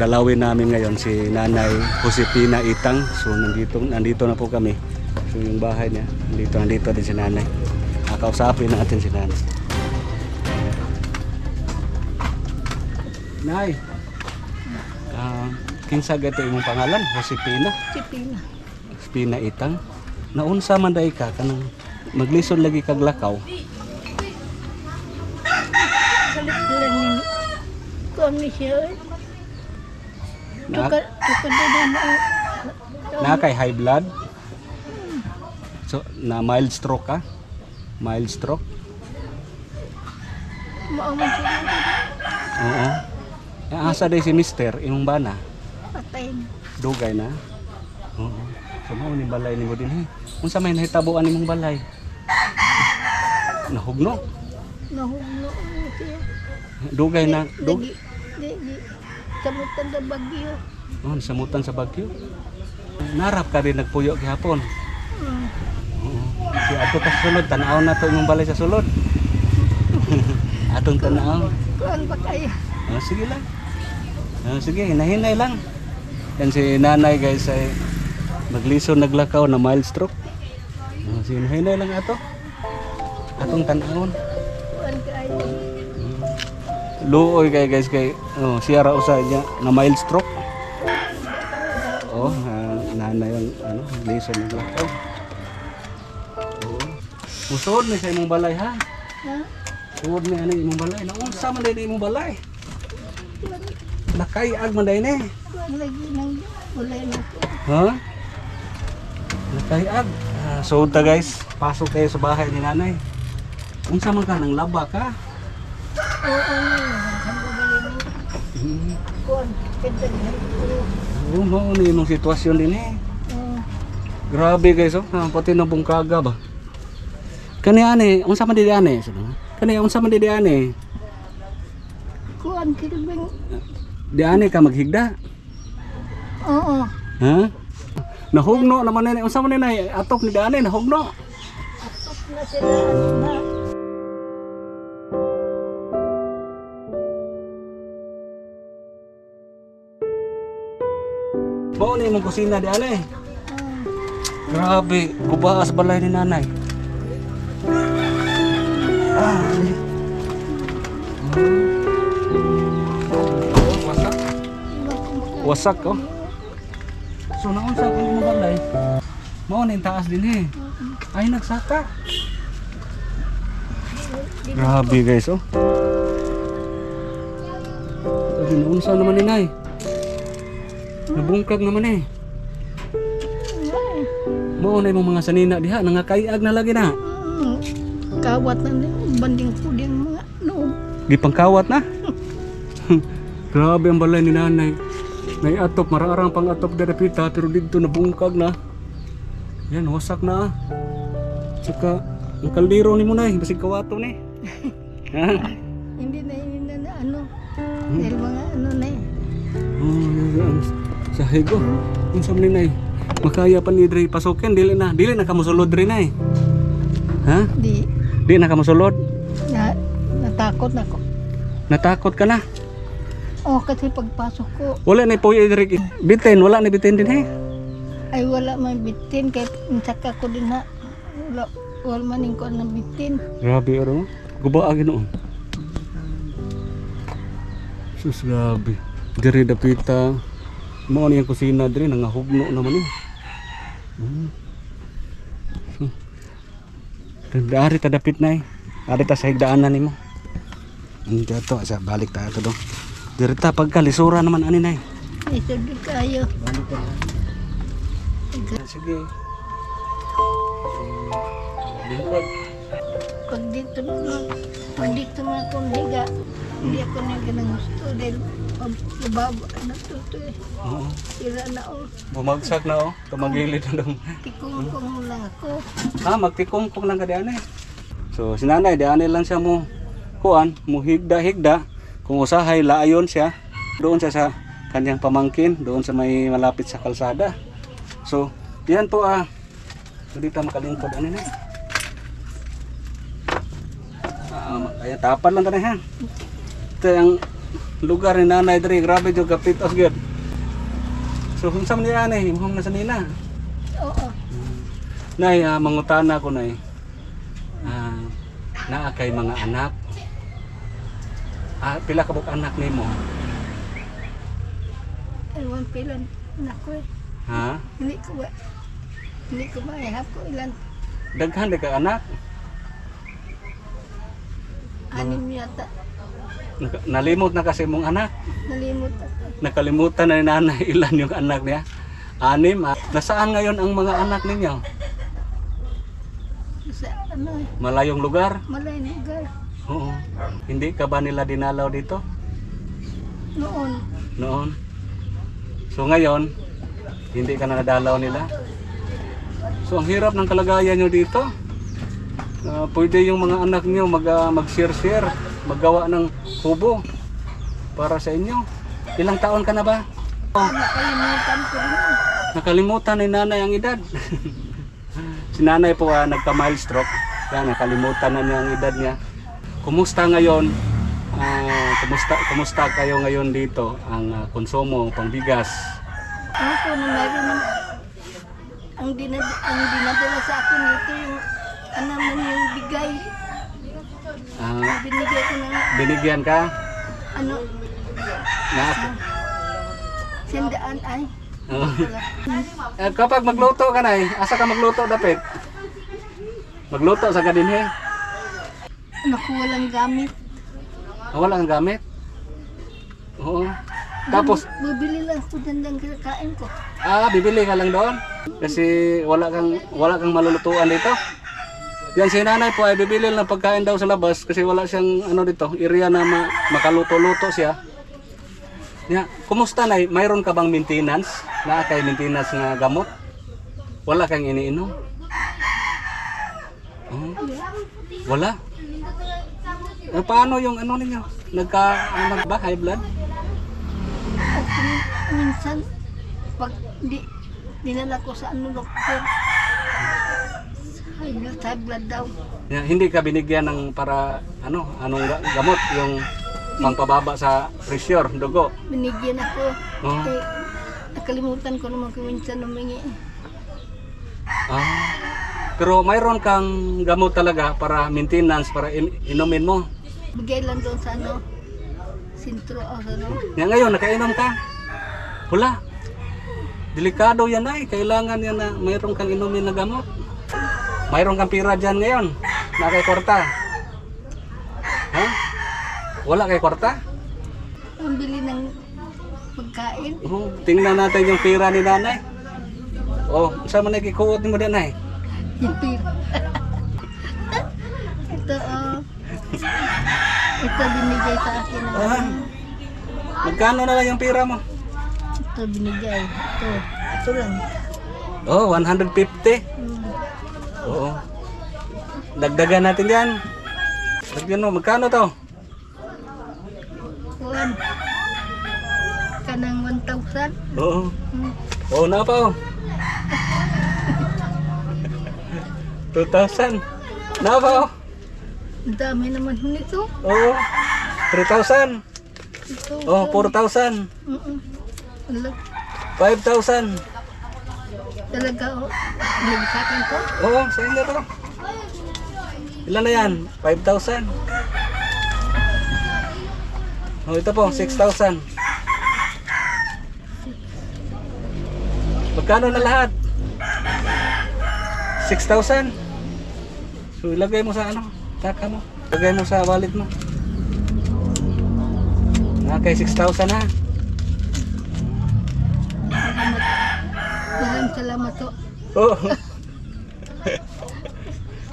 dalawin namin ngayon si Nanay Josefina Itang. So nandito na po kami. So yung bahay niya, nandito din si Nanay. Kausapin natin si Nanay. Nay, kinsa gato imong pangalan? Josefina? Josefina Itang. Naunsa man day ka kanang maglisod lagi kag lakaw? Kalit lang ni kami siya. Na kay high blood? So, na mild stroke ka? Mild stroke? Maaman siya. Oo. Asa day si Mister, imong bana? Patay. Dugay na? Oo. So, mao ni balay ni mo din. Unsa may nahitabuan nimong balay? Nahugno? Nahugno siya. Dugay na? Lagi. Samutan na bagyo. Oh, samutan sa bagyo? Narap ka rin nagpuyo gihapon? Oo. Si ato ka sa sulod, tanaw na to imong balay sa sulod. Atong tanaw. Kuan pa kayo. Sige lang. Sige, hinahinay lang. Yan si Nanay guys ay maglison naglakaw na mild stroke. Sige, hinahinay lang ato. Atong tanawon. Kuan kayo. Luoy kay guys kay siya ra usa niya na mild stroke. Nanay ang lison naglakaw. Musod ni sa imong balay ha. Ha? Suod ni ani imong balay. Naunsa man din imong balay? Nakaiag man din eh. Kuan lagi nang ulay na ko. Ha? Nakaiag. So ta guys, pasok kayo sa bahay ni Nanay. Unsa man ka nang laba ka? Oo. Kuan kanta ni. Mao ni imong sitwasyon din eh. Grabe guys pati na bungkaga ba. Kani ani, unsa man didi ani? Kani unsa man didi ani? Kuan kilbing. Di ani ka maghigda? Oo. Ha? Nahugno naman ni unsa man ni atop ni dani nahugno. Atop na sila na. Mao ni imong kusina di ani. Grabe, gubaas balay ni Nanay. Wasak. Wasak oh. So naunsa ko mo balay? Mao ni taas din eh. Ay nagsaka. Grabe guys oh. Sabi naunsa naman ni Nay. Nabungkag naman eh. Mao na imong mga sanina diha nangakaiag na lagi na. Kawat na banding puding mga noob. Gipangkawat na. Grabe ang balay ni Nanay. Nay atop mararang pang atop darapita pero dito nabungkag na. Yan wasak na. Saka ang kaldero ni mo Nay basig kawato ni. Hindi na ano. Dahil mga ano na eh. Sahig oh. Unsa man ni Nay? Makaya pa ni Dre pasukin dili na ka mosulod Dre Nay. Ha? Di na ka mosulod? Natakot na ko. Natakot ka na? Oh, kasi pagpasok ko. Wala na po Dre bitin, wala na bitin din eh. Ay wala man bitin kay insaka ko din ha. Wala man ko na bitin. Grabe oro. Guba agi noon. Sus grabe. Diri dapita. Mao ni ang kusina diri nangahugno naman eh. Dari ta dapit na eh. Ari ta sa higdaanan nimo. Hindi to sa balik ta to dong. Diri ta pagkalisura naman ani nay. Isod kayo. Sige. Lingkod. Pag dito na akong higa, hindi ako na ganang gusto dahil mababa na to eh. Oo. Sira na oh. Bumagsak na oh. Tumagilid na dong. Tikungkong lang ako. Magtikongkong lang ka diyan eh. So si Nanay diyan lang siya mo kuan, mo higda-higda. Kung usahay laayon siya, doon siya sa kanyang pamangkin, doon sa may malapit sa kalsada. So, diyan po hindi ta makalingkod ano na. Kaya tapan lang tayo ha. Ito yung lugar ni nanay diri, grabe jud kapitos gyud. So unsa man ni ani, imong na sanina. Oo. Nay, mangutana ko nay. Naa kay mga anak. Pila ka buk anak nimo? Ewan pilan na ko eh. Ha? Hindi ko ba ihap ko ilan. Daghan ka anak. Anim yata. Nalimot na kasi mong anak. Nalimot ako. Nakalimutan na ni nanay ilan yung anak niya. 6. Nasaan ngayon ang mga anak ninyo? Sa ano eh. Malayong lugar? Malay na lugar. Oo. Hindi ka ba nila dinalaw dito? Noon. Noon? So ngayon, hindi ka na nadalaw nila? So ang hirap ng kalagayan nyo dito. Pwede yung mga anak nyo mag-share-share, maggawa ng kubo para sa inyo. Ilang taon ka na ba? Nakalimutan ko rin. Nakalimutan ni nanay ang edad. Si nanay po nagka-mild stroke. Kaya nakalimutan na niya ang edad niya. Kumusta ngayon? Kumusta kayo ngayon dito? Ang konsumo, pangbigas? Ano po na meron ng ang dinadala sa akin ito yung ano man yung bigay. Binigay ko ng Binigyan ka? ano Na, sendaan ay. kapag magluto ka na asa ka magluto dapat? Magluto sa kadinhe? Naku, walang gamit. Wala kang gamit? Oo. Tapos, Bibili lang ko dyan ng kakain ko. bibili ka lang doon? Kasi wala kang malulutuan dito? Yan si nanay po ay bibili lang ng pagkain daw sa labas kasi wala siyang ano dito, area na makaluto-luto siya. Ya, kumusta nay? Mayroon ka bang maintenance? Na kay maintenance nga gamot? Wala kang iniinom? Oh, wala. Paano yung ano ninyo? Ano ba? High blood? At minsan, pag dinala ko sa ano doktor, ay blood daw. Ya, hindi ka binigyan ng para anong gamot yung pangpababa sa pressure, dugo. Binigyan ako. Oh. Eh, nakalimutan ko naman kung minsan humingi. Pero mayroon kang gamot talaga para maintenance, para inumin mo. Bigay lang doon sa ano, sintro o ano. Ya, ngayon, nakainom ka. Wala. Delikado yan ay. Kailangan yan na mayroon kang inumin na gamot. Mayroon kang pira dyan ngayon. Na kay kwarta. Ha? Wala kay kwarta? Ang bili ng pagkain. Tingnan natin yung pira ni nanay. Saan mo nakikuot mo din ay? Yung pira. Ito binigay sa akin. Magkano na lang yung pira mo? Ito binigay. Ito lang. 150. Oo. Dagdagan natin yan. Dagdagan mo, magkano to? Kuwan. Kanang 1,000. Oo na pa 2,000. Na pa Ang dami naman nito. 3,000. Ito. 4,000. Alam, 5,000. talaga nagsakan ko. Sa inyo to. Ilan na yan? 5,000. Ito po, 6,000. Magkano na lahat? 6,000. So ilagay mo sa taka mo. Ilagay mo sa wallet mo. Okay, 6,000 ha. Maraming salamat to.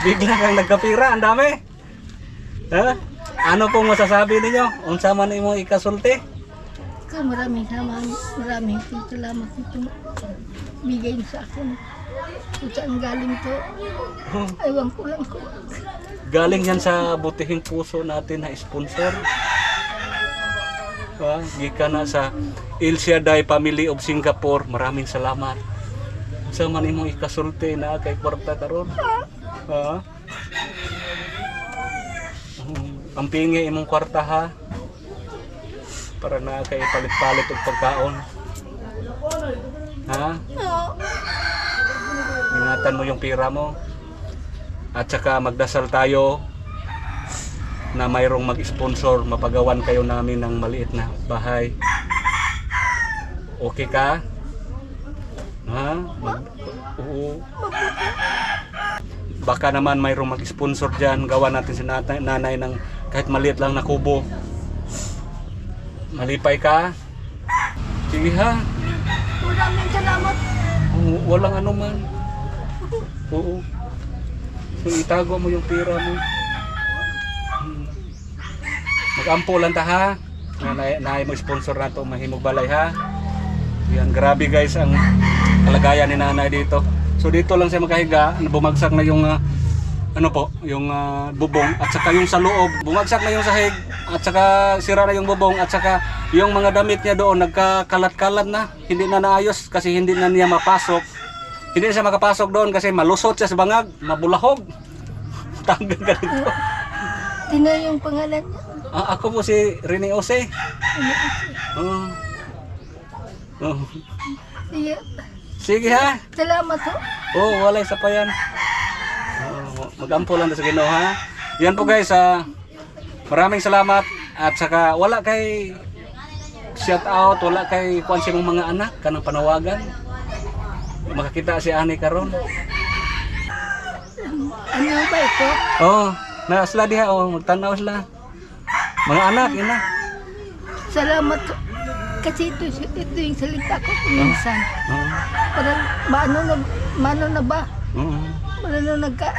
Bigla kang nagkapira, ang dami. Ha? Ano pong masasabi ninyo? Unsa man imong ikasulti? Maraming salamat nito. Bigay niyo sa akin. Kung saan galing to, ewan ko lang ko. Galing yan sa butihing puso natin na sponsor. Gikan na sa El Shaddai Family of Singapore. Maraming salamat. Sa man imong ikasulti na kay kwarta karon. Ang pingi imong kwarta ha. para na kay palit-palit og pagkaon. Ha? Oo. Ingatan mo yung pira mo. At saka magdasal tayo na mayroong mag-sponsor, mapagawan kayo namin ng maliit na bahay. Okay ka? Ha? Oo. Baka naman mayroong mag-sponsor dyan, gawa natin si nanay ng kahit maliit lang na kubo. Malipay ka? Sige ha? Maraming salamat. Oo, walang anuman. Oo. So, itago mo yung pira mo. Mag-ampo lang ta ha. Na mo sponsor na to, mahimog balay ha. Yan, grabe guys ang kalagayan ni nanay dito. So dito lang siya makahiga, bumagsak na yung ano po, yung bubong at saka yung sa loob, bumagsak na yung sahig at saka sira na yung bubong at saka yung mga damit niya doon nagkakalat-kalat na, hindi na naayos kasi hindi na niya mapasok. Hindi na siya makapasok doon kasi malusot siya sa bangag, mabulahog. Tanggal ka dito. Sino yung pangalan niya? Ako po si Rene Ose. Oh. Oh. Sige. Sige ha. Salamat ho. Oh, walay sa pa yan. Mag-ampo lang sa Ginoo ha. Yan po guys, maraming salamat at saka wala kay shout out, wala kay kuan si mong mga anak kanang panawagan. Makakita si Ani karon. Ano ba ito? Oh, na sila diha magtanaw sila. Mga anak, ina. Salamat ho. Kasi ito yung salita ko minsan. Parang mano na ba? Mano nagka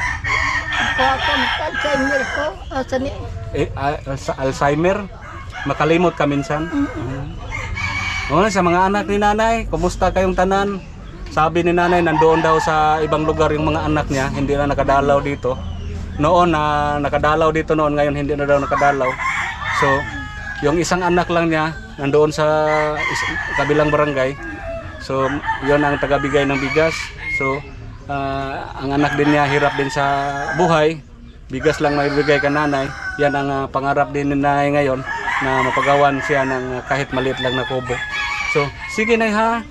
Alzheimer ko. Sa Alzheimer, makalimot ka minsan. Sa mga anak ni nanay, kumusta kayong tanan? Sabi ni nanay, nandoon daw sa ibang lugar yung mga anak niya, hindi na nakadalaw dito. Noon nakadalaw dito noon, ngayon hindi na daw nakadalaw. So, yung isang anak lang niya, nandoon sa kabilang barangay. So, yon ang tagabigay ng bigas. So, ang anak din niya hirap din sa buhay. Bigas lang may bigay ka nanay. Yan ang pangarap din ni nanay ngayon na mapagawan siya ng kahit maliit lang na kubo. So, sige nay ha.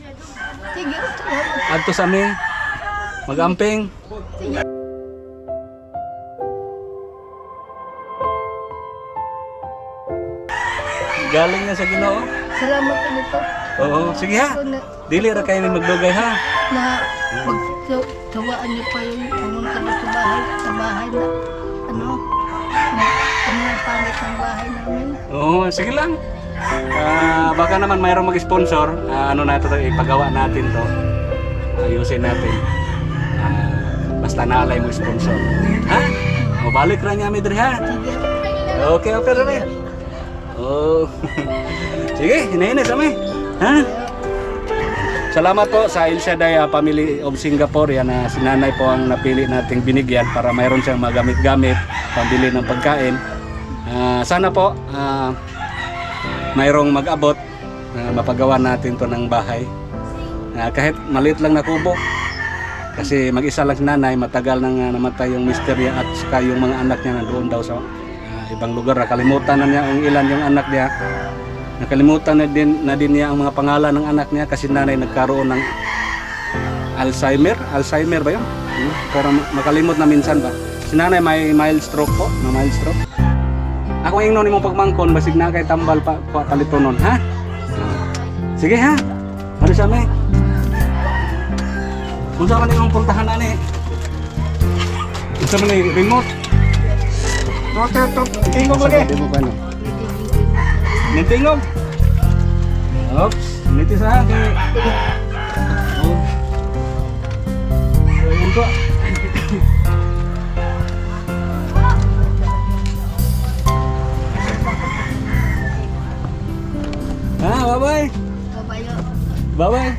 Sige, salamat. Adto sa amin. Mag-amping. Sige. Galing niya sa Ginoo. Salamat po nito. Oo, sige ha. Dili ra kayo magdugay ha. Na magtawaan niyo pa yung pumunta na sa bahay na ang pangit ng bahay namin. Oo, sige lang. Baka naman mayroong mag-sponsor. Ano na ito, ipagawa natin to. Ayusin natin. Basta naalay mo sponsor. Ha? Mabalik ra niya midri ha. Sige. Okay, okay rin. Oh. Sige, hinahinis kami. Ha? Salamat po sa El Shaddai Family of Singapore. Yan na si nanay po ang napili nating binigyan para mayroon siyang magamit-gamit, pambili ng pagkain. Sana po mayroong mag-abot, mapagawa natin to ng bahay. Kahit maliit lang na kubo. Kasi mag-isa lang si nanay, matagal nang namatay yung mister niya at saka yung mga anak niya nandoon daw sa ibang lugar. Nakalimutan na niya ang ilan yung anak niya. Nakalimutan na din niya ang mga pangalan ng anak niya kasi nanay nagkaroon ng Alzheimer. Alzheimer ba yun? Pero makalimot na minsan ba? Si nanay may mild stroke po. May mild stroke. Ako ingnon mo pagmangkon, basig na kay tambal pa kalitonon, ha? Sige ha. Ano siya may? Kung saan man yung puntahan na ni? Kung saan man yung remote? Tingog lagi. Nitingog. Oops, niti sa akin. Oh. Ayun po. Bye-bye. Babayo. Bye-bye.